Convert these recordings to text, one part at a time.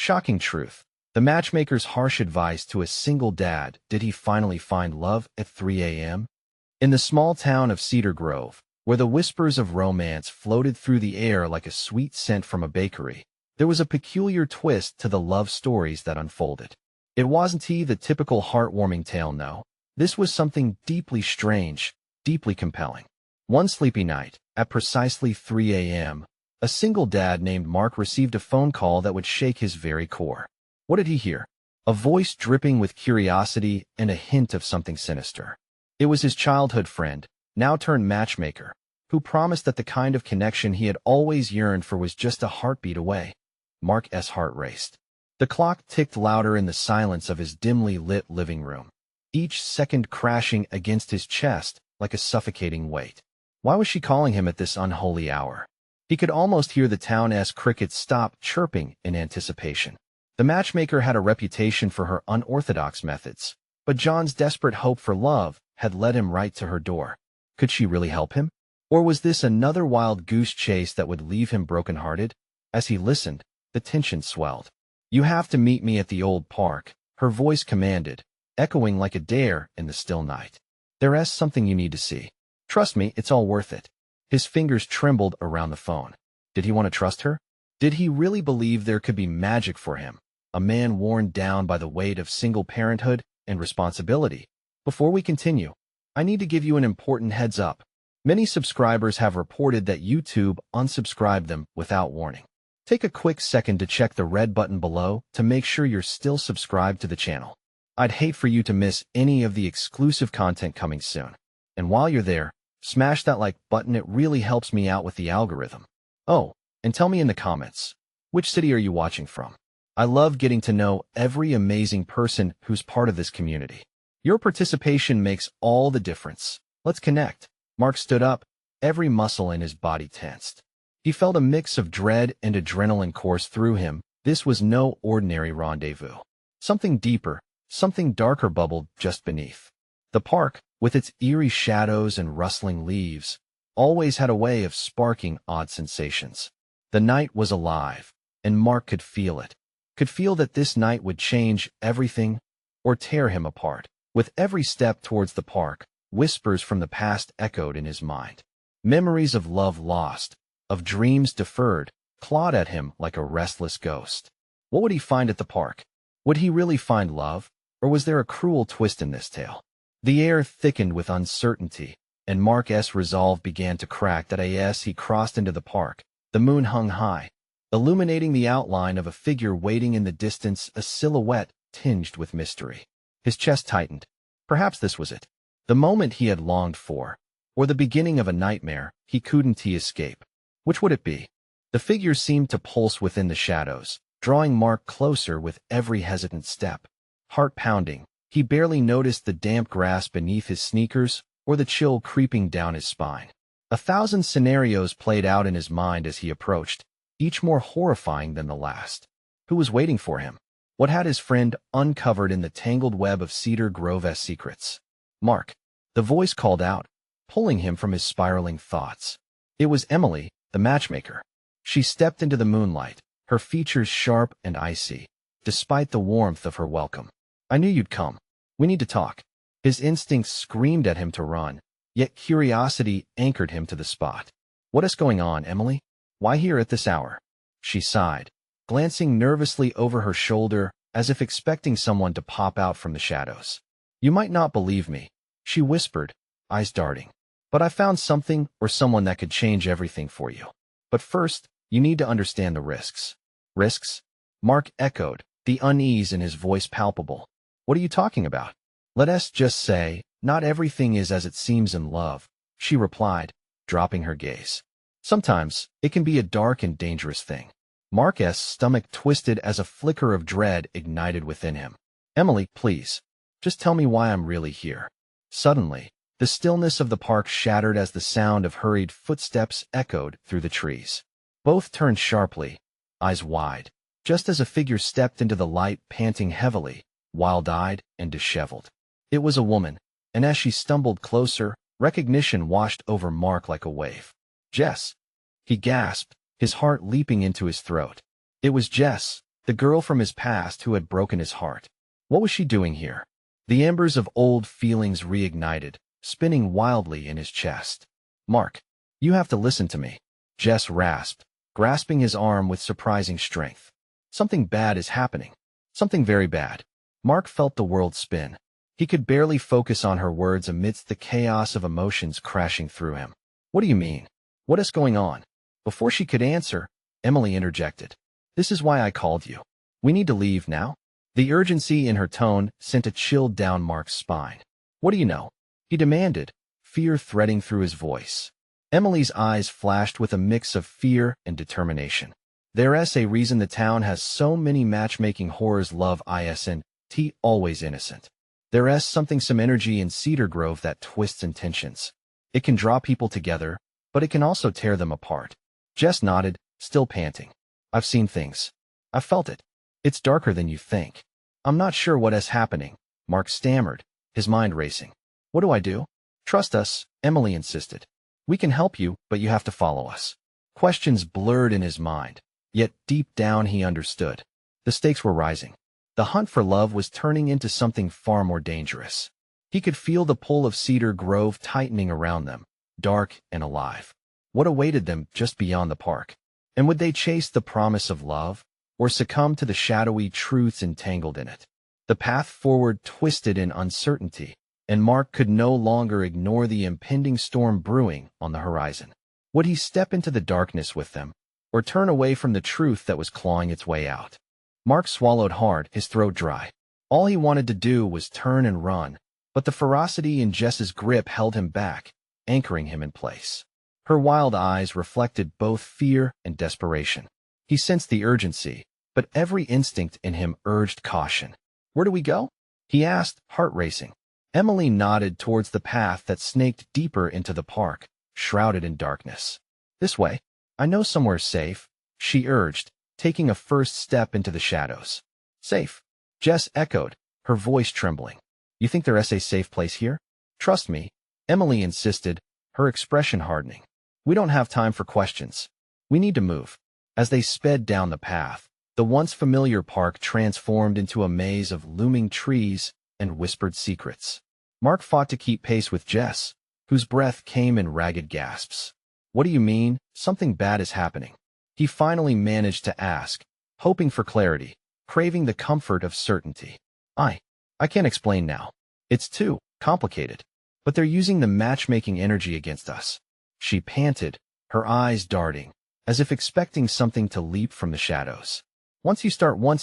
Shocking truth. The matchmaker's harsh advice to a single dad. Did he finally find love at 3 a.m.? In the small town of Cedar Grove, where the whispers of romance floated through the air like a sweet scent from a bakery, there was a peculiar twist to the love stories that unfolded. It wasn't the typical heartwarming tale, no. This was something deeply strange, deeply compelling. One sleepy night, at precisely 3 a.m., a single dad named Mark received a phone call that would shake his very core. What did he hear? A voice dripping with curiosity and a hint of something sinister. It was his childhood friend, now turned matchmaker, who promised that the kind of connection he had always yearned for was just a heartbeat away. Mark's heart raced. The clock ticked louder in the silence of his dimly lit living room, each second crashing against his chest like a suffocating weight. Why was she calling him at this unholy hour? He could almost hear the town's crickets stop chirping in anticipation. The matchmaker had a reputation for her unorthodox methods, but John's desperate hope for love had led him right to her door. Could she really help him? Or was this another wild goose chase that would leave him brokenhearted? As he listened, the tension swelled. "You have to meet me at the old park," her voice commanded, echoing like a dare in the still night. "There's something you need to see. Trust me, it's all worth it." His fingers trembled around the phone. Did he want to trust her? Did he really believe there could be magic for him, a man worn down by the weight of single parenthood and responsibility? Before we continue, I need to give you an important heads up. Many subscribers have reported that YouTube unsubscribed them without warning. Take a quick second to check the red button below to make sure you're still subscribed to the channel. I'd hate for you to miss any of the exclusive content coming soon. And while you're there, smash that like button. It really helps me out with the algorithm. Oh, and tell me in the comments, which city are you watching from? I love getting to know every amazing person who's part of this community. Your participation makes all the difference. Let's connect. Mark stood up, every muscle in his body tensed. He felt a mix of dread and adrenaline course through him. This was no ordinary rendezvous. Something deeper, something darker bubbled just beneath. The park, with its eerie shadows and rustling leaves, always had a way of sparking odd sensations. The night was alive, and Mark could feel it. Could feel that this night would change everything or tear him apart. With every step towards the park, whispers from the past echoed in his mind. Memories of love lost, of dreams deferred, clawed at him like a restless ghost. What would he find at the park? Would he really find love, or was there a cruel twist in this tale? The air thickened with uncertainty, and Mark's resolve began to crack. As he crossed into the park, the moon hung high, illuminating the outline of a figure waiting in the distance, a silhouette tinged with mystery. His chest tightened. Perhaps this was it. The moment he had longed for, or the beginning of a nightmare he couldn't escape. Which would it be? The figure seemed to pulse within the shadows, drawing Mark closer with every hesitant step. Heart pounding, he barely noticed the damp grass beneath his sneakers or the chill creeping down his spine. 1,000 scenarios played out in his mind as he approached, each more horrifying than the last. Who was waiting for him? What had his friend uncovered in the tangled web of Cedar Grove's secrets? "Mark," the voice called out, pulling him from his spiraling thoughts. It was Emily, the matchmaker. She stepped into the moonlight, her features sharp and icy, despite the warmth of her welcome. "I knew you'd come. We need to talk." His instincts screamed at him to run, yet curiosity anchored him to the spot. "What is going on, Emily? Why here at this hour?" She sighed, glancing nervously over her shoulder as if expecting someone to pop out from the shadows. "You might not believe me," she whispered, eyes darting, "but I found something or someone that could change everything for you. But first, you need to understand the risks." "Risks?" Mark echoed, the unease in his voice palpable. "What are you talking about?" "Let's just say, not everything is as it seems in love," she replied, dropping her gaze. "Sometimes, it can be a dark and dangerous thing." Mark's stomach twisted as a flicker of dread ignited within him. "Emily, please, just tell me why I'm really here." Suddenly, the stillness of the park shattered as the sound of hurried footsteps echoed through the trees. Both turned sharply, eyes wide, just as a figure stepped into the light, panting heavily, wild-eyed and disheveled. It was a woman, and as she stumbled closer, recognition washed over Mark like a wave. "Jess!" he gasped, his heart leaping into his throat. It was Jess, the girl from his past who had broken his heart. What was she doing here? The embers of old feelings reignited, spinning wildly in his chest. Mark, you have to listen to me, Jess rasped, grasping his arm with surprising strength. Something bad is happening. Something very bad. Mark felt the world spin. He could barely focus on her words amidst the chaos of emotions crashing through him. What do you mean? What is going on? Before she could answer, Emily interjected. This is why I called you. We need to leave now. The urgency in her tone sent a chill down Mark's spine. What do you know? He demanded, fear threading through his voice. Emily's eyes flashed with a mix of fear and determination. There's a reason the town has so many matchmaking whores love ISNT, always innocent. There's some energy in Cedar Grove that twists intentions. It can draw people together, but it can also tear them apart. Jess nodded, still panting. I've seen things. I've felt it. It's darker than you think. I'm not sure what is happening, Mark stammered, his mind racing. What do I do? Trust us, Emily insisted. We can help you, but you have to follow us. Questions blurred in his mind, yet deep down he understood. The stakes were rising. The hunt for love was turning into something far more dangerous. He could feel the pull of Cedar Grove tightening around them, dark and alive. What awaited them just beyond the park? And would they chase the promise of love, or succumb to the shadowy truths entangled in it? The path forward twisted in uncertainty, and Mark could no longer ignore the impending storm brewing on the horizon. Would he step into the darkness with them, or turn away from the truth that was clawing its way out? Mark swallowed hard, his throat dry. All he wanted to do was turn and run, but the ferocity in Jess's grip held him back, anchoring him in place. Her wild eyes reflected both fear and desperation. He sensed the urgency, but every instinct in him urged caution. Where do we go? He asked, heart racing. Emily nodded towards the path that snaked deeper into the park, shrouded in darkness. This way. I know somewhere safe, she urged, taking a first step into the shadows. Safe? Jess echoed, her voice trembling. You think there's a safe place here? Trust me, Emily insisted, her expression hardening. We don't have time for questions. We need to move. As they sped down the path, the once familiar park transformed into a maze of looming trees and whispered secrets. Mark fought to keep pace with Jess, whose breath came in ragged gasps. What do you mean, something bad is happening? He finally managed to ask, hoping for clarity, craving the comfort of certainty. I can't explain now. It's too complicated. But they're using the matchmaking energy against us. She panted, her eyes darting, as if expecting something to leap from the shadows. Once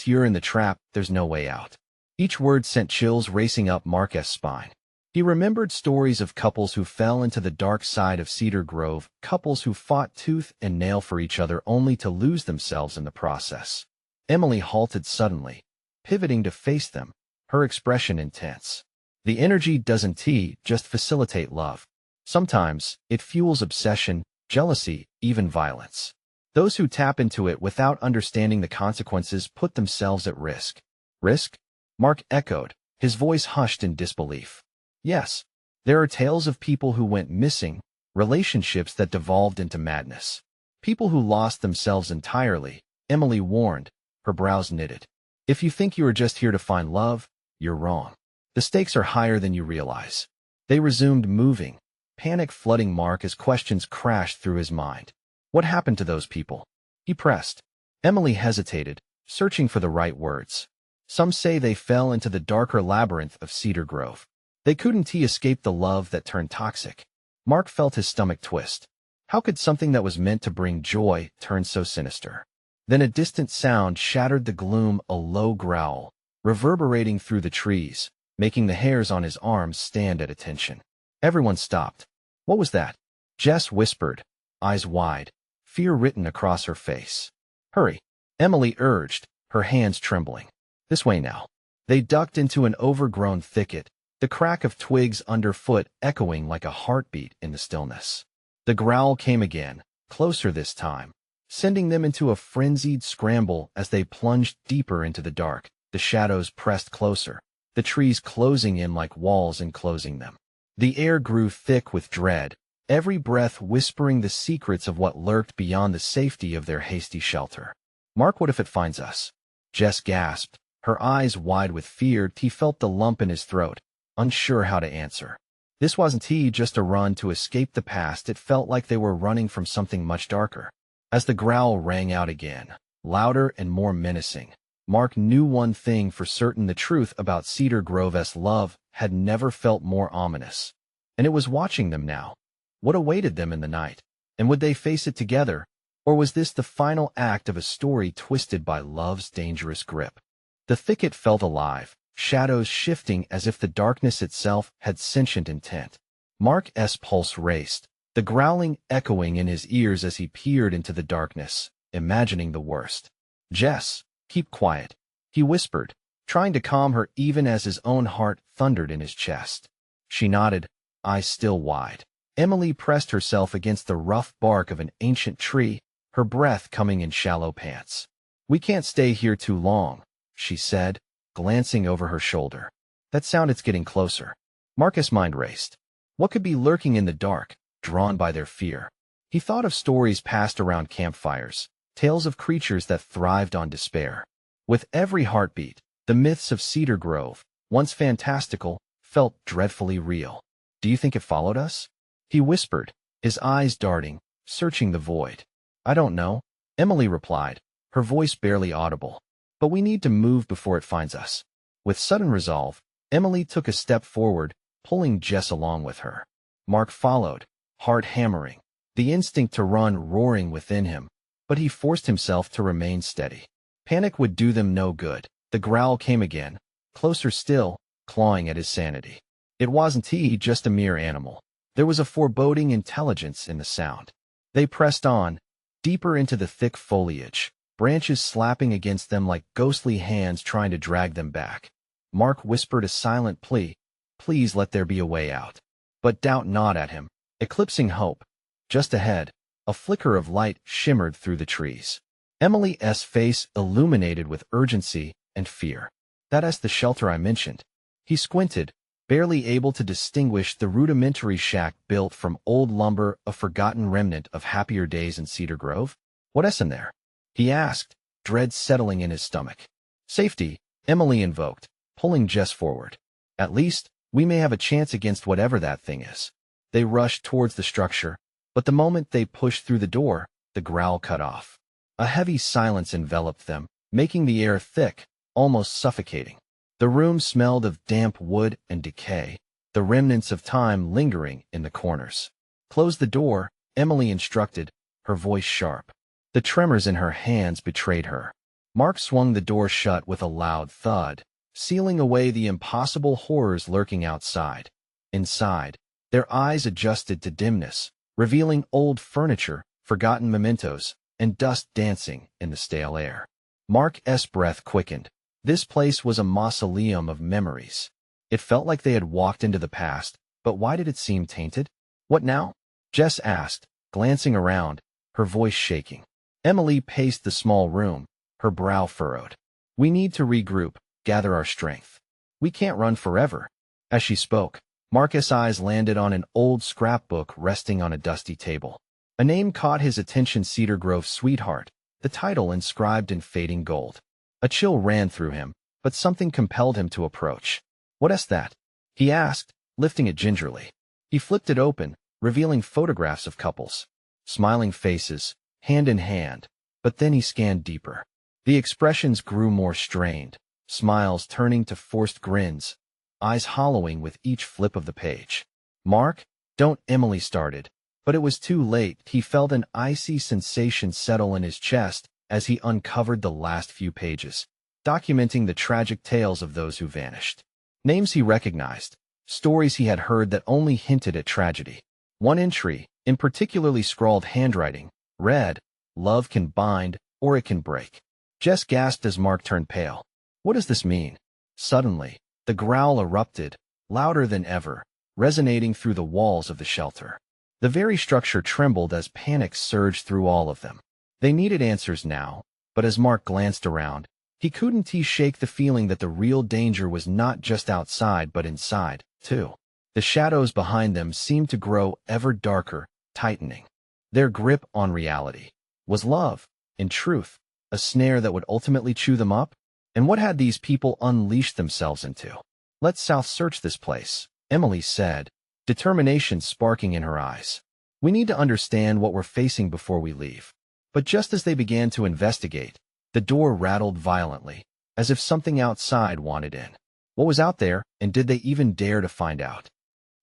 you're in the trap, there's no way out. Each word sent chills racing up Mark's spine. He remembered stories of couples who fell into the dark side of Cedar Grove, couples who fought tooth and nail for each other only to lose themselves in the process. Emily halted suddenly, pivoting to face them, her expression intense. The energy doesn't just facilitate love. Sometimes, it fuels obsession, jealousy, even violence. Those who tap into it without understanding the consequences put themselves at risk. Risk? Mark echoed, his voice hushed in disbelief. Yes, there are tales of people who went missing, relationships that devolved into madness. People who lost themselves entirely, Emily warned, her brows knitted. If you think you are just here to find love, you're wrong. The stakes are higher than you realize. They resumed moving, panic flooding Mark as questions crashed through his mind. What happened to those people? He pressed. Emily hesitated, searching for the right words. Some say they fell into the darker labyrinth of Cedar Grove. They couldn't escape the love that turned toxic. Mark felt his stomach twist. How could something that was meant to bring joy turn so sinister? Then a distant sound shattered the gloom, a low growl, reverberating through the trees, making the hairs on his arms stand at attention. Everyone stopped. What was that? Jess whispered, eyes wide, fear written across her face. Hurry, Emily urged, her hands trembling. This way now. They ducked into an overgrown thicket, the crack of twigs underfoot echoing like a heartbeat in the stillness. The growl came again, closer this time, sending them into a frenzied scramble as they plunged deeper into the dark. The shadows pressed closer, the trees closing in like walls enclosing them. The air grew thick with dread, every breath whispering the secrets of what lurked beyond the safety of their hasty shelter. Mark, what if it finds us? Jess gasped, her eyes wide with fear. He felt the lump in his throat, unsure how to answer. This wasn't just a run to escape the past. It felt like they were running from something much darker. As the growl rang out again, louder and more menacing, Mark knew one thing for certain: the truth about Cedar Grove's love had never felt more ominous. And it was watching them now. What awaited them in the night? And would they face it together? Or was this the final act of a story twisted by love's dangerous grip? The thicket felt alive, shadows shifting as if the darkness itself had sentient intent. Mark's pulse raced, the growling echoing in his ears as he peered into the darkness, imagining the worst. "Jess, keep quiet," he whispered, trying to calm her even as his own heart thundered in his chest. She nodded, eyes still wide. Emily pressed herself against the rough bark of an ancient tree, her breath coming in shallow pants. "We can't stay here too long," she said, glancing over her shoulder. That sound, it's getting closer. Marcus' mind raced. What could be lurking in the dark, drawn by their fear? He thought of stories passed around campfires, tales of creatures that thrived on despair. With every heartbeat, the myths of Cedar Grove, once fantastical, felt dreadfully real. "Do you think it followed us?" he whispered, his eyes darting, searching the void. "I don't know," Emily replied, her voice barely audible. "But we need to move before it finds us." With sudden resolve, Emily took a step forward, pulling Jess along with her. Mark followed, heart hammering, the instinct to run roaring within him, but he forced himself to remain steady. Panic would do them no good. The growl came again, closer still, clawing at his sanity. It wasn't just a mere animal. There was a foreboding intelligence in the sound. They pressed on, deeper into the thick foliage, branches slapping against them like ghostly hands trying to drag them back. Mark whispered a silent plea, "Please let there be a way out." But doubt gnawed at him, eclipsing hope. Just ahead, a flicker of light shimmered through the trees. Emily's face illuminated with urgency and fear. "That's the shelter I mentioned." He squinted, barely able to distinguish the rudimentary shack built from old lumber, a forgotten remnant of happier days in Cedar Grove. "What's in there?" he asked, dread settling in his stomach. "Safety," Emily invoked, pulling Jess forward. "At least, we may have a chance against whatever that thing is." They rushed towards the structure, but the moment they pushed through the door, the growl cut off. A heavy silence enveloped them, making the air thick, almost suffocating. The room smelled of damp wood and decay, the remnants of time lingering in the corners. "Close the door," Emily instructed, her voice sharp. The tremors in her hands betrayed her. Mark swung the door shut with a loud thud, sealing away the impossible horrors lurking outside. Inside, their eyes adjusted to dimness, revealing old furniture, forgotten mementos, and dust dancing in the stale air. Mark's breath quickened. This place was a mausoleum of memories. It felt like they had walked into the past, but why did it seem tainted? "What now?" Jess asked, glancing around, her voice shaking. Emily paced the small room, her brow furrowed. "We need to regroup, gather our strength. We can't run forever." As she spoke, Marcus' eyes landed on an old scrapbook resting on a dusty table. A name caught his attention: Cedar Grove Sweetheart, the title inscribed in fading gold. A chill ran through him, but something compelled him to approach. "What's that?" he asked, lifting it gingerly. He flipped it open, revealing photographs of couples. Smiling faces, hand in hand, but then he scanned deeper. The expressions grew more strained, smiles turning to forced grins, eyes hollowing with each flip of the page. "Mark, don't," Emily started, but it was too late. He felt an icy sensation settle in his chest as he uncovered the last few pages, documenting the tragic tales of those who vanished. Names he recognized, stories he had heard that only hinted at tragedy. One entry, in particularly scrawled handwriting, read, "Love can bind, or it can break." Jess gasped as Mark turned pale. "What does this mean?" Suddenly, the growl erupted, louder than ever, resonating through the walls of the shelter. The very structure trembled as panic surged through all of them. They needed answers now, but as Mark glanced around, he couldn't shake the feeling that the real danger was not just outside but inside, too. The shadows behind them seemed to grow ever darker, tightening. Their grip on reality. Was love, in truth, a snare that would ultimately chew them up? And what had these people unleashed themselves into? "Let's South search this place," Emily said, determination sparking in her eyes. "We need to understand what we're facing before we leave." But just as they began to investigate, the door rattled violently, as if something outside wanted in. What was out there, and did they even dare to find out?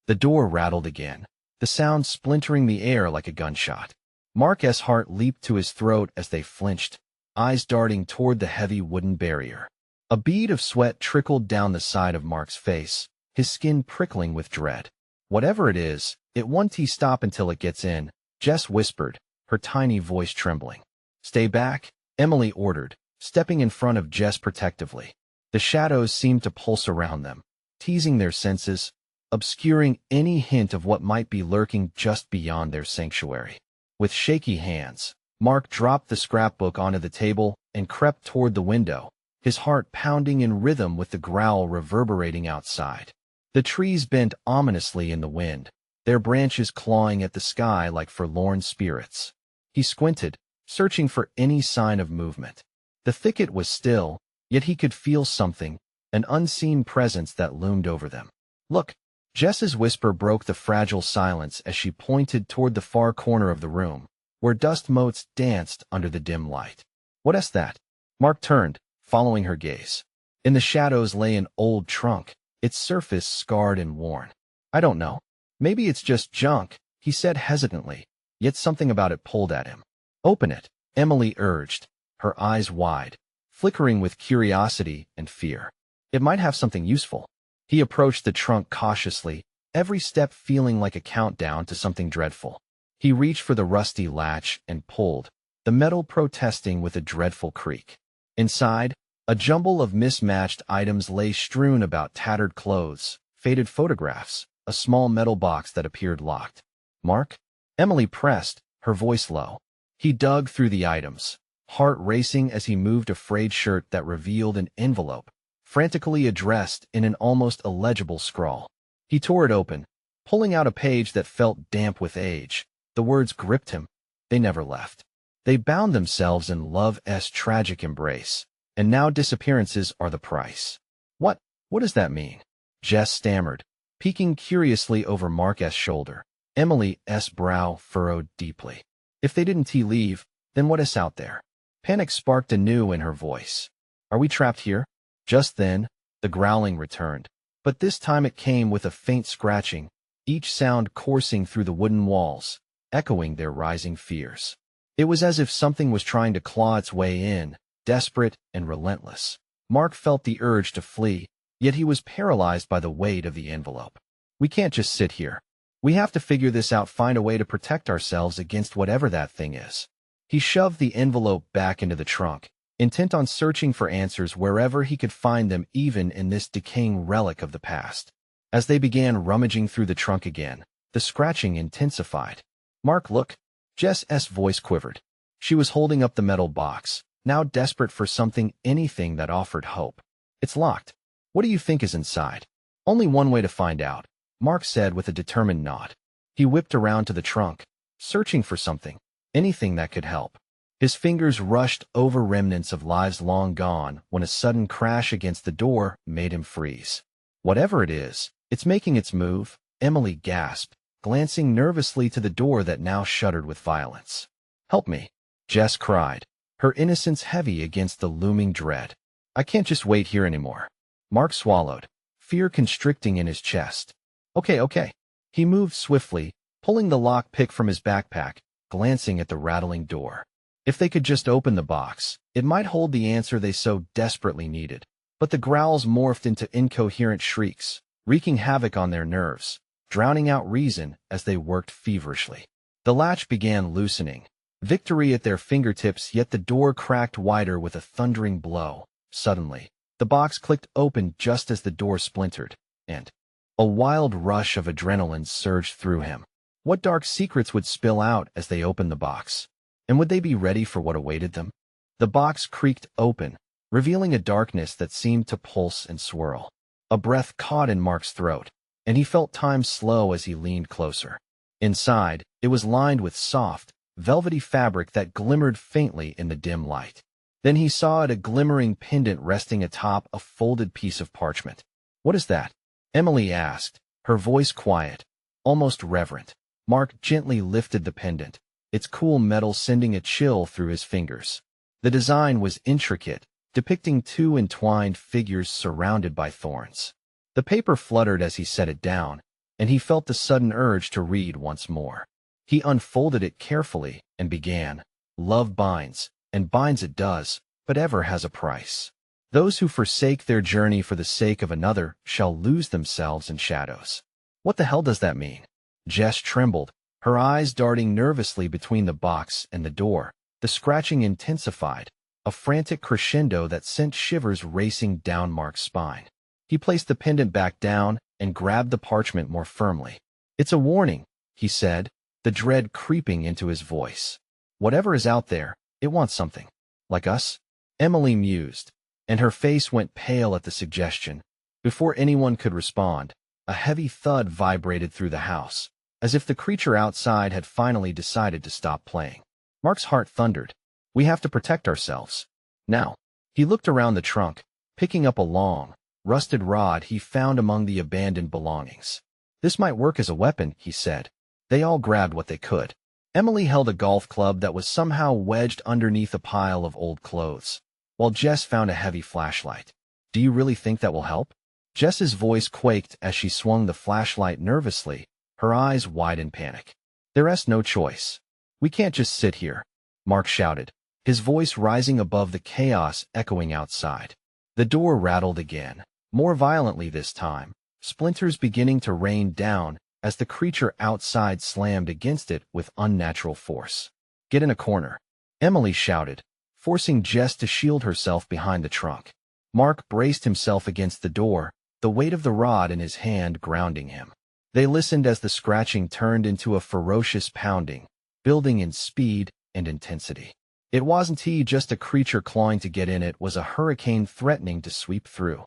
The door rattled again, the sound splintering the air like a gunshot. Mark's heart leaped to his throat as they flinched, eyes darting toward the heavy wooden barrier. A bead of sweat trickled down the side of Mark's face, his skin prickling with dread. "Whatever it is, it won't stop until it gets in," Jess whispered, her tiny voice trembling. "Stay back," Emily ordered, stepping in front of Jess protectively. The shadows seemed to pulse around them, teasing their senses, obscuring any hint of what might be lurking just beyond their sanctuary. With shaky hands, Mark dropped the scrapbook onto the table and crept toward the window, his heart pounding in rhythm with the growl reverberating outside. The trees bent ominously in the wind, their branches clawing at the sky like forlorn spirits. He squinted, searching for any sign of movement. The thicket was still, yet he could feel something, an unseen presence that loomed over them. "Look!" Jess's whisper broke the fragile silence as she pointed toward the far corner of the room, where dust motes danced under the dim light. "What's that?" Mark turned, following her gaze. In the shadows lay an old trunk, its surface scarred and worn. "I don't know. Maybe it's just junk," he said hesitantly, yet something about it pulled at him. "Open it," Emily urged, her eyes wide, flickering with curiosity and fear. "It might have something useful." He approached the trunk cautiously, every step feeling like a countdown to something dreadful. He reached for the rusty latch and pulled, the metal protesting with a dreadful creak. Inside, a jumble of mismatched items lay strewn about: tattered clothes, faded photographs, a small metal box that appeared locked. "Mark?" Emily pressed, her voice low. He dug through the items, heart racing as he moved a frayed shirt that revealed an envelope, frantically addressed in an almost illegible scrawl. He tore it open, pulling out a page that felt damp with age. The words gripped him. They never left. They bound themselves in love's tragic embrace, and now disappearances are the price. What does that mean?" Jess stammered, peeking curiously over Mark's shoulder. Emily's brow furrowed deeply. If they didn't leave, then what is out there? Panic sparked anew in her voice. "Are we trapped here?" Just then, the growling returned, but this time it came with a faint scratching, each sound coursing through the wooden walls, echoing their rising fears. It was as if something was trying to claw its way in, desperate and relentless. Mark felt the urge to flee, yet he was paralyzed by the weight of the envelope. "We can't just sit here. We have to figure this out, find a way to protect ourselves against whatever that thing is." He shoved the envelope back into the trunk, intent on searching for answers wherever he could find them, even in this decaying relic of the past. As they began rummaging through the trunk again, the scratching intensified. "Mark, look!" Jess's voice quivered. She was holding up the metal box, now desperate for something, anything that offered hope. "It's locked. What do you think is inside?" "Only one way to find out," Mark said with a determined nod. He whipped around to the trunk, searching for something, anything that could help. His fingers rushed over remnants of lives long gone when a sudden crash against the door made him freeze. "Whatever it is, it's making its move," Emily gasped, glancing nervously to the door that now shuddered with violence. "Help me," Jess cried, her innocence heavy against the looming dread. "I can't just wait here anymore." Mark swallowed, fear constricting in his chest. Okay. He moved swiftly, pulling the lock-pick from his backpack, glancing at the rattling door. If they could just open the box, it might hold the answer they so desperately needed. But the growls morphed into incoherent shrieks, wreaking havoc on their nerves, drowning out reason as they worked feverishly. The latch began loosening, victory at their fingertips, yet the door cracked wider with a thundering blow. Suddenly, the box clicked open just as the door splintered, and a wild rush of adrenaline surged through him. What dark secrets would spill out as they opened the box? And would they be ready for what awaited them? The box creaked open, revealing a darkness that seemed to pulse and swirl. A breath caught in Mark's throat, and he felt time slow as he leaned closer. Inside, it was lined with soft, velvety fabric that glimmered faintly in the dim light. Then he saw a glimmering pendant resting atop a folded piece of parchment. "What is that?" Emily asked, her voice quiet, almost reverent. Mark gently lifted the pendant, its cool metal sending a chill through his fingers. The design was intricate, depicting two entwined figures surrounded by thorns. The paper fluttered as he set it down, and he felt the sudden urge to read once more. He unfolded it carefully and began, "Love binds, and binds it does, but ever has a price. Those who forsake their journey for the sake of another shall lose themselves in shadows." "What the hell does that mean?" Jess trembled, her eyes darting nervously between the box and the door. The scratching intensified, a frantic crescendo that sent shivers racing down Mark's spine. He placed the pendant back down and grabbed the parchment more firmly. "It's a warning," he said, the dread creeping into his voice. "Whatever is out there, it wants something. Like us?" Emily mused, and her face went pale at the suggestion. Before anyone could respond, a heavy thud vibrated through the house, as if the creature outside had finally decided to stop playing. Mark's heart thundered. "We have to protect ourselves. Now." He looked around the trunk, picking up a long, rusted rod he found among the abandoned belongings. "This might work as a weapon," he said. They all grabbed what they could. Emily held a golf club that was somehow wedged underneath a pile of old clothes, while Jess found a heavy flashlight. "Do you really think that will help?" Jess's voice quaked as she swung the flashlight nervously, her eyes wide in panic. "There's no choice. We can't just sit here," Mark shouted, his voice rising above the chaos echoing outside. The door rattled again, more violently this time, splinters beginning to rain down as the creature outside slammed against it with unnatural force. "Get in a corner," Emily shouted, forcing Jess to shield herself behind the trunk. Mark braced himself against the door, the weight of the rod in his hand grounding him. They listened as the scratching turned into a ferocious pounding, building in speed and intensity. It wasn't just a creature clawing to get in, it was a hurricane threatening to sweep through.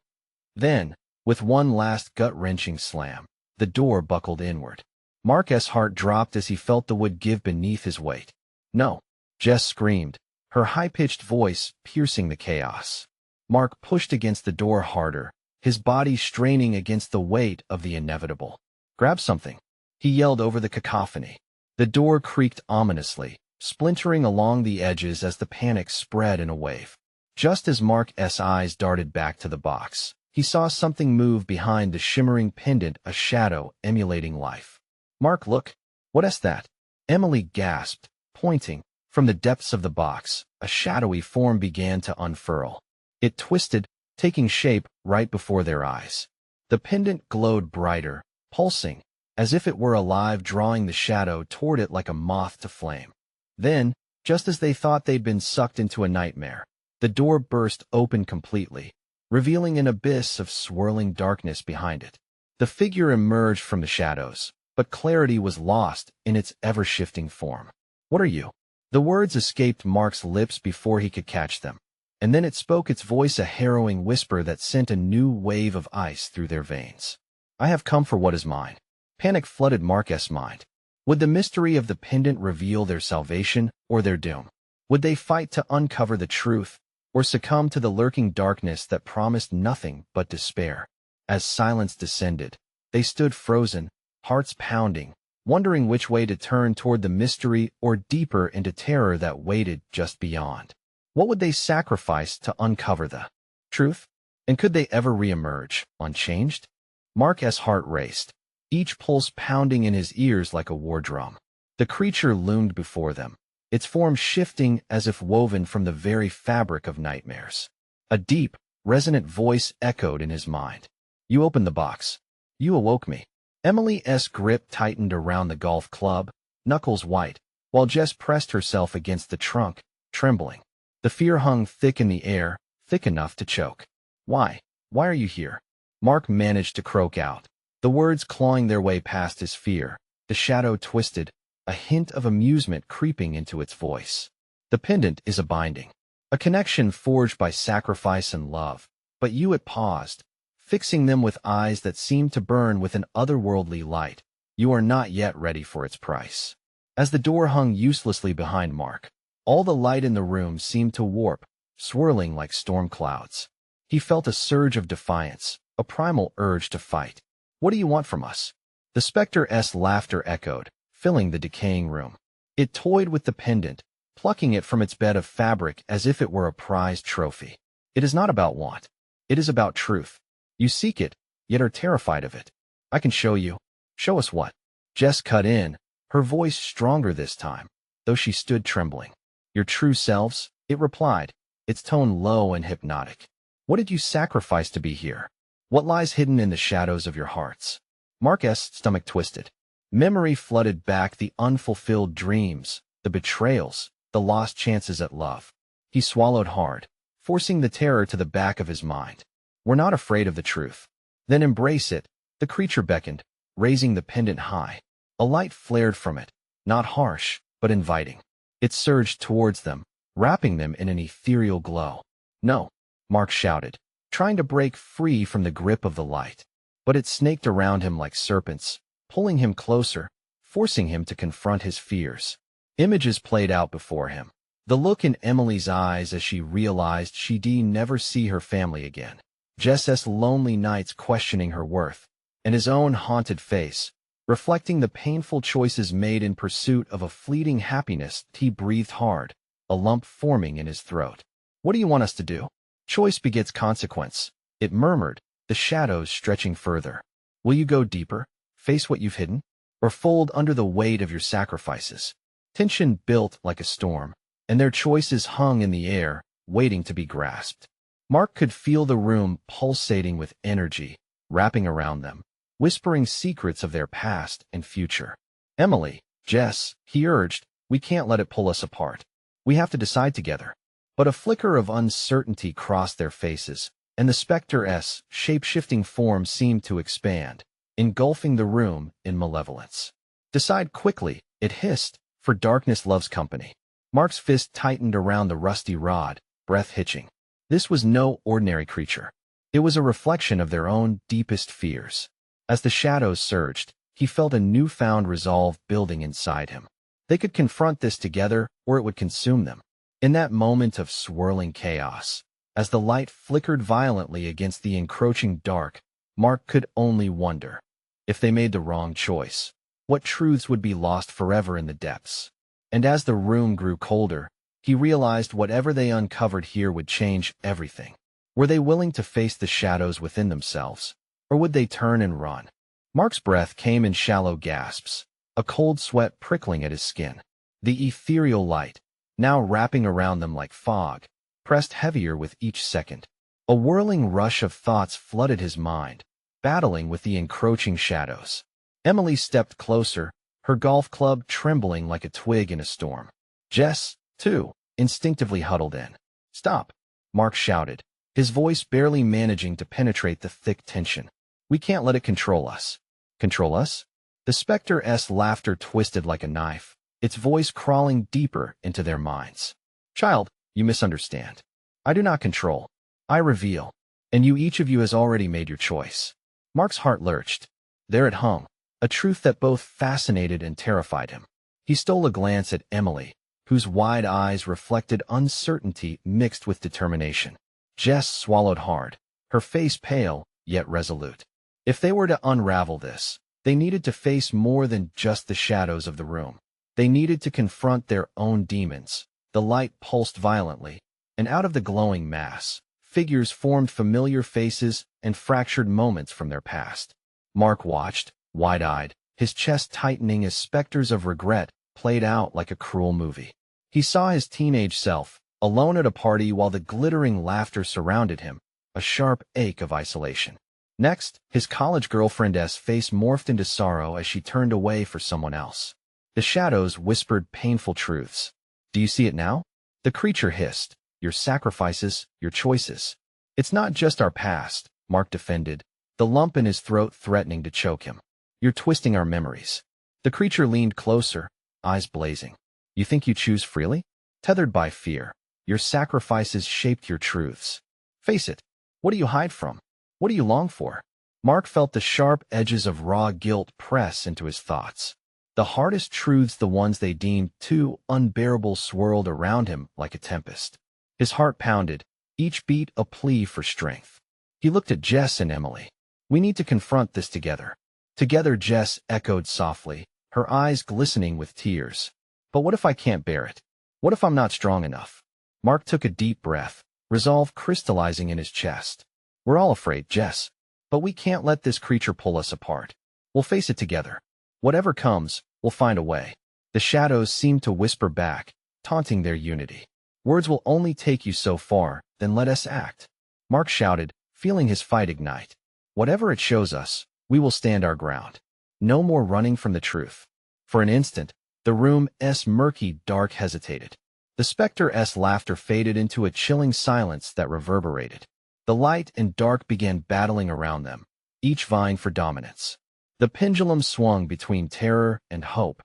Then, with one last gut-wrenching slam, the door buckled inward. Mark's heart dropped as he felt the wood give beneath his weight. "No!" Jess screamed, her high-pitched voice piercing the chaos. Mark pushed against the door harder, his body straining against the weight of the inevitable. "Grab something," he yelled over the cacophony. The door creaked ominously, splintering along the edges as the panic spread in a wave. Just as Mark's eyes darted back to the box, he saw something move behind the shimmering pendant, a shadow emulating life. "Mark, look." "What's that?" Emily gasped, pointing. From the depths of the box, a shadowy form began to unfurl. It twisted, taking shape right before their eyes. The pendant glowed brighter, pulsing, as if it were alive, drawing the shadow toward it like a moth to flame. Then, just as they thought they'd been sucked into a nightmare, the door burst open completely, revealing an abyss of swirling darkness behind it. The figure emerged from the shadows, but clarity was lost in its ever-shifting form. "What are you?" The words escaped Mark's lips before he could catch them, and then it spoke, its voice a harrowing whisper that sent a new wave of ice through their veins. "I have come for what is mine." Panic flooded Mark's mind. Would the mystery of the pendant reveal their salvation or their doom? Would they fight to uncover the truth, or succumb to the lurking darkness that promised nothing but despair? As silence descended, they stood frozen, hearts pounding, wondering which way to turn, toward the mystery or deeper into terror that waited just beyond. What would they sacrifice to uncover the truth? And could they ever reemerge, unchanged? Mark's heart raced, each pulse pounding in his ears like a war drum. The creature loomed before them, its form shifting as if woven from the very fabric of nightmares. A deep, resonant voice echoed in his mind. "You opened the box. You awoke me." Emily's grip tightened around the golf club, knuckles white, while Jess pressed herself against the trunk, trembling. The fear hung thick in the air, thick enough to choke. "Why? Why are you here?" Mark managed to croak out, the words clawing their way past his fear. The shadow twisted, a hint of amusement creeping into its voice. "The pendant is a binding, a connection forged by sacrifice and love, but you," it paused, fixing them with eyes that seemed to burn with an otherworldly light. "You are not yet ready for its price." As the door hung uselessly behind Mark, all the light in the room seemed to warp, swirling like storm clouds. He felt a surge of defiance, a primal urge to fight. "What do you want from us?" The specter's laughter echoed, filling the decaying room. It toyed with the pendant, plucking it from its bed of fabric as if it were a prized trophy. "It is not about want. It is about truth. You seek it, yet are terrified of it. I can show you." "Show us what?" Jess cut in, her voice stronger this time, though she stood trembling. "Your true selves," it replied, its tone low and hypnotic. "What did you sacrifice to be here? What lies hidden in the shadows of your hearts?" Mark's stomach twisted. Memory flooded back, the unfulfilled dreams, the betrayals, the lost chances at love. He swallowed hard, forcing the terror to the back of his mind. "We're not afraid of the truth." "Then embrace it," the creature beckoned, raising the pendant high. A light flared from it, not harsh, but inviting. It surged towards them, wrapping them in an ethereal glow. "No," Mark shouted, trying to break free from the grip of the light. But it snaked around him like serpents, pulling him closer, forcing him to confront his fears. Images played out before him. The look in Emily's eyes as she realized she'd never see her family again. Jess's lonely nights questioning her worth, and his own haunted face, reflecting the painful choices made in pursuit of a fleeting happiness. He breathed hard, a lump forming in his throat. "What do you want us to do?" "Choice begets consequence," it murmured, the shadows stretching further. "Will you go deeper, face what you've hidden, or fold under the weight of your sacrifices?" Tension built like a storm, and their choices hung in the air, waiting to be grasped. Mark could feel the room pulsating with energy, wrapping around them, whispering secrets of their past and future. "Emily, Jess," he urged, "we can't let it pull us apart. We have to decide together." But a flicker of uncertainty crossed their faces, and the specter's shape-shifting form seemed to expand, engulfing the room in malevolence. "Decide quickly," it hissed, "for darkness loves company." Mark's fist tightened around the rusty rod, breath hitching. This was no ordinary creature. It was a reflection of their own deepest fears. As the shadows surged, he felt a newfound resolve building inside him. They could confront this together, or it would consume them. In that moment of swirling chaos, as the light flickered violently against the encroaching dark, Mark could only wonder, if they made the wrong choice, what truths would be lost forever in the depths. And as the room grew colder, he realized whatever they uncovered here would change everything. Were they willing to face the shadows within themselves, or would they turn and run? Mark's breath came in shallow gasps, a cold sweat prickling at his skin. The ethereal light, now wrapping around them like fog, pressed heavier with each second. A whirling rush of thoughts flooded his mind, battling with the encroaching shadows. Emily stepped closer, her golf club trembling like a twig in a storm. Jess, too, instinctively huddled in. "Stop," Mark shouted, his voice barely managing to penetrate the thick tension. "We can't let it control us." "Control us?" The specter's laughter twisted like a knife, its voice crawling deeper into their minds. "Child, you misunderstand. I do not control. I reveal. And each of you has already made your choice." Mark's heart lurched. There it hung, a truth that both fascinated and terrified him. He stole a glance at Emily, whose wide eyes reflected uncertainty mixed with determination. Jess swallowed hard, her face pale, yet resolute. If they were to unravel this, they needed to face more than just the shadows of the room. They needed to confront their own demons. The light pulsed violently, and out of the glowing mass, figures formed, familiar faces and fractured moments from their past. Mark watched, wide-eyed, his chest tightening as specters of regret played out like a cruel movie. He saw his teenage self, alone at a party while the glittering laughter surrounded him, a sharp ache of isolation. Next, his college girlfriend's face morphed into sorrow as she turned away for someone else. The shadows whispered painful truths. "Do you see it now?" The creature hissed. "Your sacrifices, your choices. It's not just our past," Mark defended, the lump in his throat threatening to choke him. "You're twisting our memories." The creature leaned closer, eyes blazing. "You think you choose freely? Tethered by fear. Your sacrifices shaped your truths. Face it. What do you hide from? What do you long for?" Mark felt the sharp edges of raw guilt press into his thoughts. The hardest truths, the ones they deemed too unbearable, swirled around him like a tempest. His heart pounded, each beat a plea for strength. He looked at Jess and Emily. We need to confront this together. Together, Jess echoed softly, her eyes glistening with tears. But what if I can't bear it? What if I'm not strong enough? Mark took a deep breath, resolve crystallizing in his chest. We're all afraid, Jess. But we can't let this creature pull us apart. We'll face it together. Whatever comes, we'll find a way. The shadows seemed to whisper back, taunting their unity. Words will only take you so far, then let us act. Mark shouted, feeling his fight ignite. Whatever it shows us, we will stand our ground. No more running from the truth. For an instant, the room's murky dark hesitated. The specter's laughter faded into a chilling silence that reverberated. The light and dark began battling around them, each vying for dominance. The pendulum swung between terror and hope.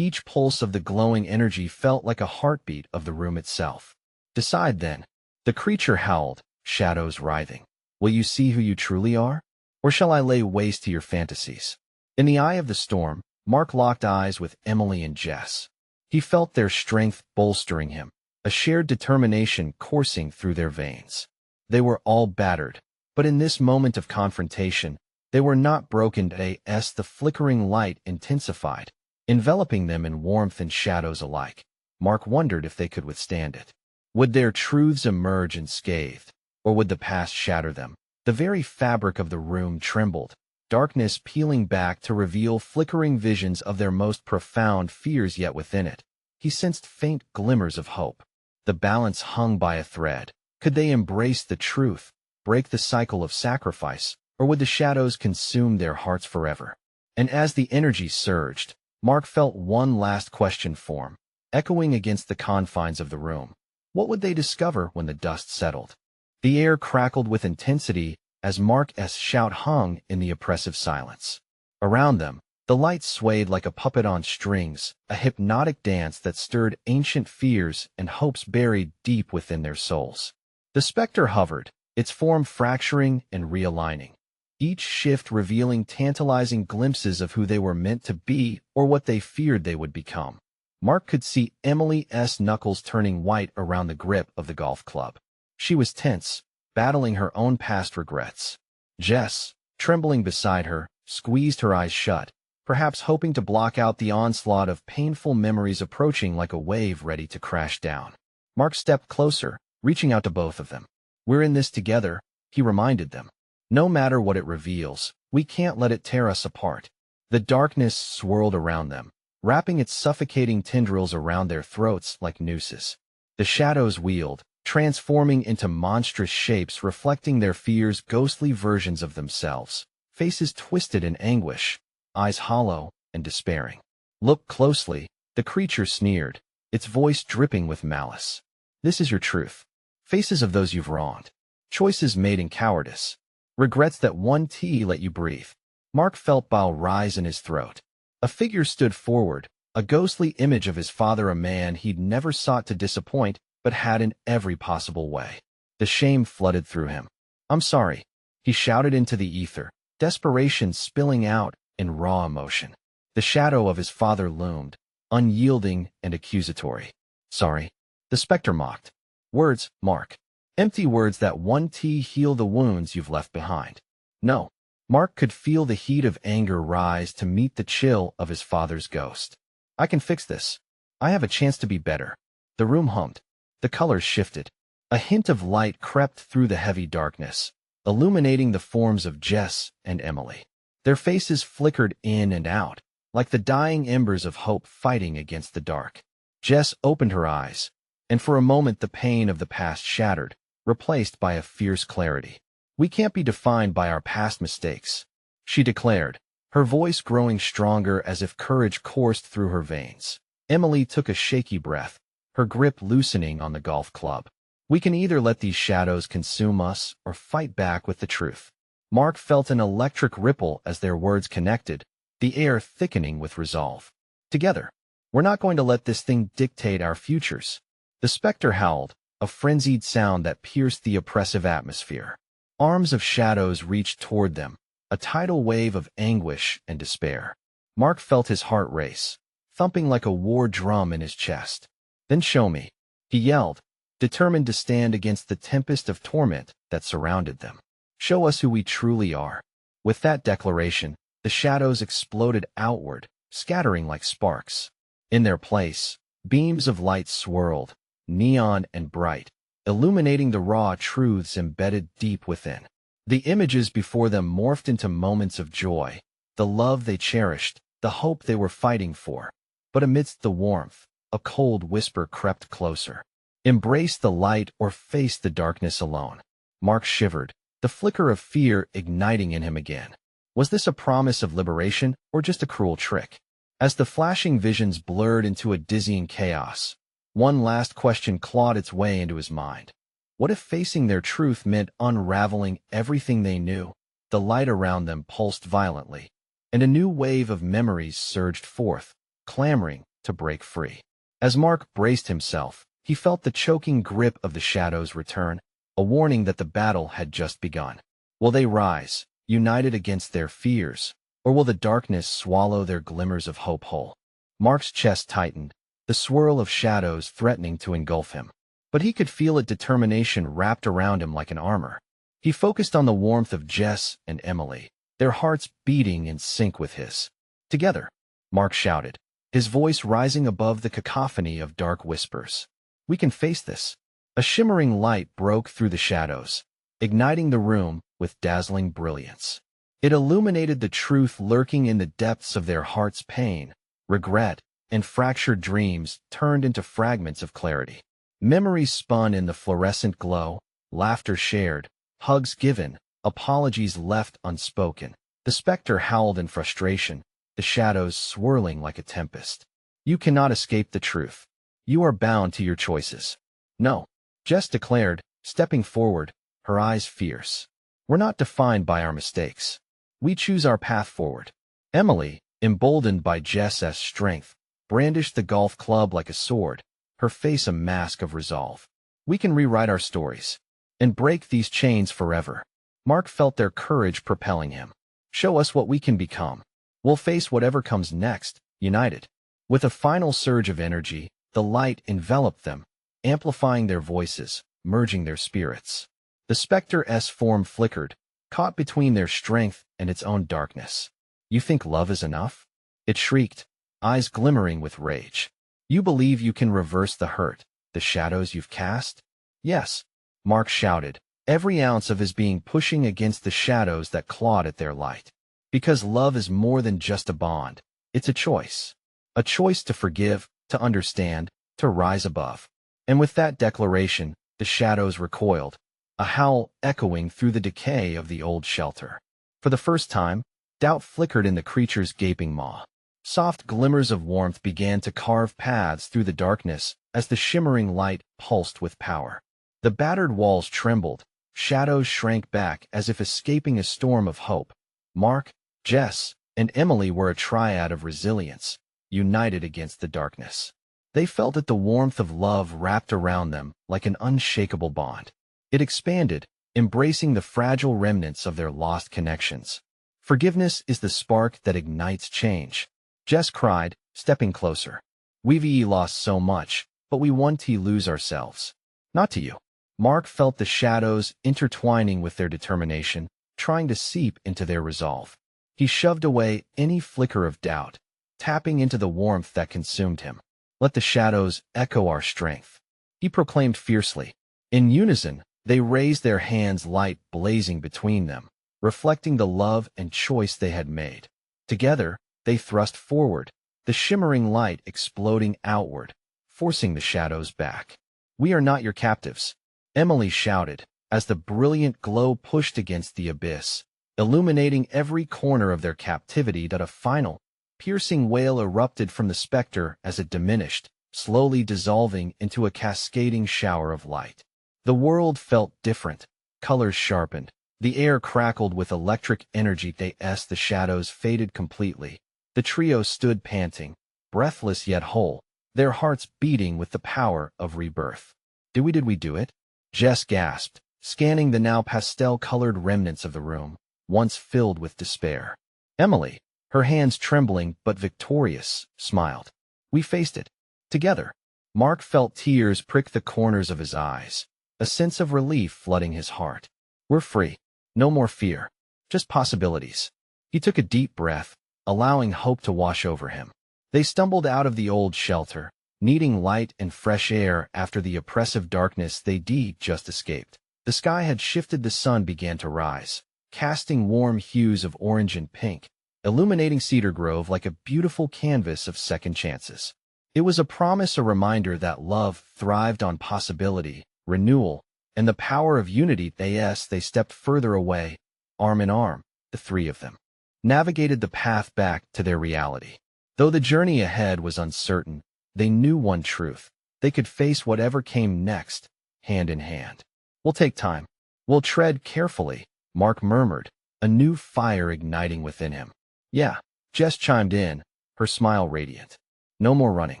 Each pulse of the glowing energy felt like a heartbeat of the room itself. Decide then. The creature howled, shadows writhing. Will you see who you truly are? Or shall I lay waste to your fantasies? In the eye of the storm, Mark locked eyes with Emily and Jess. He felt their strength bolstering him, a shared determination coursing through their veins. They were all battered, but in this moment of confrontation, they were not broken. The flickering light intensified, enveloping them in warmth and shadows alike. Mark wondered if they could withstand it. Would their truths emerge unscathed, or would the past shatter them? The very fabric of the room trembled, darkness peeling back to reveal flickering visions of their most profound fears yet within it. He sensed faint glimmers of hope. The balance hung by a thread. Could they embrace the truth, break the cycle of sacrifice, or would the shadows consume their hearts forever? And as the energy surged, Mark felt one last question form, echoing against the confines of the room. What would they discover when the dust settled? The air crackled with intensity as Mark's shout hung in the oppressive silence. Around them, the light swayed like a puppet on strings, a hypnotic dance that stirred ancient fears and hopes buried deep within their souls. The specter hovered, its form fracturing and realigning, each shift revealing tantalizing glimpses of who they were meant to be or what they feared they would become. Mark could see Emily's knuckles turning white around the grip of the golf club. She was tense, battling her own past regrets. Jess, trembling beside her, squeezed her eyes shut, perhaps hoping to block out the onslaught of painful memories approaching like a wave ready to crash down. Mark stepped closer, reaching out to both of them. We're in this together, he reminded them. No matter what it reveals, we can't let it tear us apart. The darkness swirled around them, wrapping its suffocating tendrils around their throats like nooses. The shadows wheeled, transforming into monstrous shapes reflecting their fears, ghostly versions of themselves, faces twisted in anguish, eyes hollow and despairing. Look closely, the creature sneered, its voice dripping with malice. This is your truth. Faces of those you've wronged. Choices made in cowardice. Regrets that one let you breathe. Mark felt bile rise in his throat. A figure stood forward, a ghostly image of his father, a man he'd never sought to disappoint, but had in every possible way. The shame flooded through him. I'm sorry, he shouted into the ether, desperation spilling out in raw emotion. The shadow of his father loomed, unyielding and accusatory. Sorry, the specter mocked. Words, Mark. Empty words that won't heal the wounds you've left behind. No. Mark could feel the heat of anger rise to meet the chill of his father's ghost. I can fix this. I have a chance to be better. The room hummed. The colors shifted. A hint of light crept through the heavy darkness, illuminating the forms of Jess and Emily. Their faces flickered in and out, like the dying embers of hope fighting against the dark. Jess opened her eyes, and for a moment the pain of the past shattered, replaced by a fierce clarity. We can't be defined by our past mistakes, she declared, her voice growing stronger as if courage coursed through her veins. Emily took a shaky breath, her grip loosening on the golf club. We can either let these shadows consume us or fight back with the truth. Mark felt an electric ripple as their words connected, the air thickening with resolve. Together, we're not going to let this thing dictate our futures. The specter howled, a frenzied sound that pierced the oppressive atmosphere. Arms of shadows reached toward them, a tidal wave of anguish and despair. Mark felt his heart race, thumping like a war drum in his chest. Then show me, he yelled, determined to stand against the tempest of torment that surrounded them. Show us who we truly are. With that declaration, the shadows exploded outward, scattering like sparks. In their place, beams of light swirled, neon and bright, illuminating the raw truths embedded deep within. The images before them morphed into moments of joy, the love they cherished, the hope they were fighting for. But amidst the warmth, a cold whisper crept closer. Embrace the light or face the darkness alone. Mark shivered, the flicker of fear igniting in him again. Was this a promise of liberation or just a cruel trick? As the flashing visions blurred into a dizzying chaos, one last question clawed its way into his mind. What if facing their truth meant unraveling everything they knew? The light around them pulsed violently, and a new wave of memories surged forth, clamoring to break free. As Mark braced himself, he felt the choking grip of the shadows return, a warning that the battle had just begun. Will they rise, united against their fears, or will the darkness swallow their glimmers of hope whole? Mark's chest tightened, the swirl of shadows threatening to engulf him. But he could feel a determination wrapped around him like an armor. He focused on the warmth of Jess and Emily, their hearts beating in sync with his. Together, Mark shouted, his voice rising above the cacophony of dark whispers. We can face this. A shimmering light broke through the shadows, igniting the room with dazzling brilliance. It illuminated the truth lurking in the depths of their hearts' pain, regret, and fractured dreams turned into fragments of clarity. Memories spun in the fluorescent glow, laughter shared, hugs given, apologies left unspoken. The specter howled in frustration, the shadows swirling like a tempest. You cannot escape the truth. You are bound to your choices. No, Jess declared, stepping forward, her eyes fierce. We're not defined by our mistakes. We choose our path forward. Emily, emboldened by Jess's strength, brandished the golf club like a sword, her face a mask of resolve. We can rewrite our stories and break these chains forever. Mark felt their courage propelling him. Show us what we can become. We'll face whatever comes next, united. With a final surge of energy, the light enveloped them, amplifying their voices, merging their spirits. The spectre-s form flickered, caught between their strength and its own darkness. You think love is enough? It shrieked, eyes glimmering with rage. You believe you can reverse the hurt, the shadows you've cast? Yes, Mark shouted, every ounce of his being pushing against the shadows that clawed at their light. Because love is more than just a bond. It's a choice. A choice to forgive, to understand, to rise above. And with that declaration, the shadows recoiled, a howl echoing through the decay of the old shelter. For the first time, doubt flickered in the creature's gaping maw. Soft glimmers of warmth began to carve paths through the darkness as the shimmering light pulsed with power. The battered walls trembled, shadows shrank back as if escaping a storm of hope. Mark, Jess, and Emily were a triad of resilience, united against the darkness. They felt that the warmth of love wrapped around them like an unshakable bond. It expanded, embracing the fragile remnants of their lost connections. Forgiveness is the spark that ignites change. Jess cried, stepping closer. We've lost so much, but we won't lose ourselves. Not to you. Mark felt the shadows intertwining with their determination, trying to seep into their resolve. He shoved away any flicker of doubt, tapping into the warmth that consumed him. Let the shadows echo our strength, he proclaimed fiercely. In unison, they raised their hands, light blazing between them, reflecting the love and choice they had made. Together, they thrust forward, the shimmering light exploding outward, forcing the shadows back. We are not your captives, Emily shouted, as the brilliant glow pushed against the abyss, illuminating every corner of their captivity. That a final, piercing wail erupted from the specter as it diminished, slowly dissolving into a cascading shower of light. The world felt different, colors sharpened, the air crackled with electric energy. As the shadows faded completely, the trio stood panting, breathless yet whole, their hearts beating with the power of rebirth. Did we do it? Jess gasped, scanning the now pastel-colored remnants of the room, once filled with despair. Emily, her hands trembling but victorious, smiled. We faced it. Together. Mark felt tears prick the corners of his eyes, a sense of relief flooding his heart. We're free. No more fear. Just possibilities. He took a deep breath, allowing hope to wash over him. They stumbled out of the old shelter, needing light and fresh air after the oppressive darkness they'd just escaped. The sky had shifted, the sun began to rise, casting warm hues of orange and pink, illuminating Cedar Grove like a beautiful canvas of second chances. It was a promise, a reminder that love thrived on possibility, renewal, and the power of unity. They stepped further away, arm in arm, the three of them navigated the path back to their reality. Though the journey ahead was uncertain, they knew one truth. They could face whatever came next, hand in hand. We'll take time. We'll tread carefully, Mark murmured, a new fire igniting within him. Yeah, Jess chimed in, her smile radiant. No more running.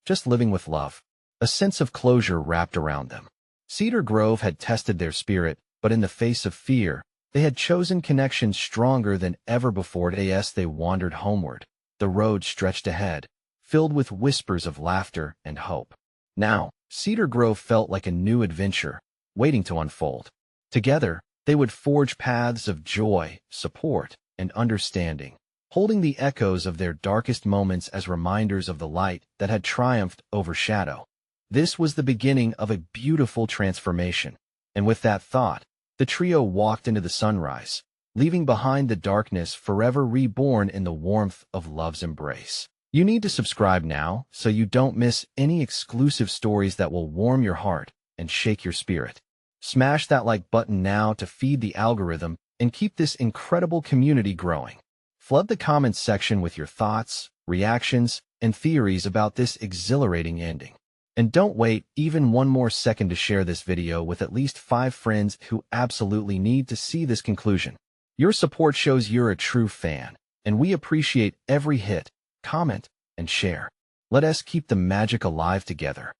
Just living with love. A sense of closure wrapped around them. Cedar Grove had tested their spirit, but in the face of fear, they had chosen connection stronger than ever before. As they wandered homeward, the road stretched ahead, filled with whispers of laughter and hope. Now, Cedar Grove felt like a new adventure, waiting to unfold. Together, they would forge paths of joy, support, and understanding, holding the echoes of their darkest moments as reminders of the light that had triumphed over shadow. This was the beginning of a beautiful transformation, and with that thought, the trio walked into the sunrise, leaving behind the darkness, forever reborn in the warmth of love's embrace. You need to subscribe now so you don't miss any exclusive stories that will warm your heart and shake your spirit. Smash that like button now to feed the algorithm and keep this incredible community growing. Flood the comments section with your thoughts, reactions, and theories about this exhilarating ending. And don't wait even one more second to share this video with at least 5 friends who absolutely need to see this conclusion. Your support shows you're a true fan, and we appreciate every hit, comment, and share. Let us keep the magic alive together.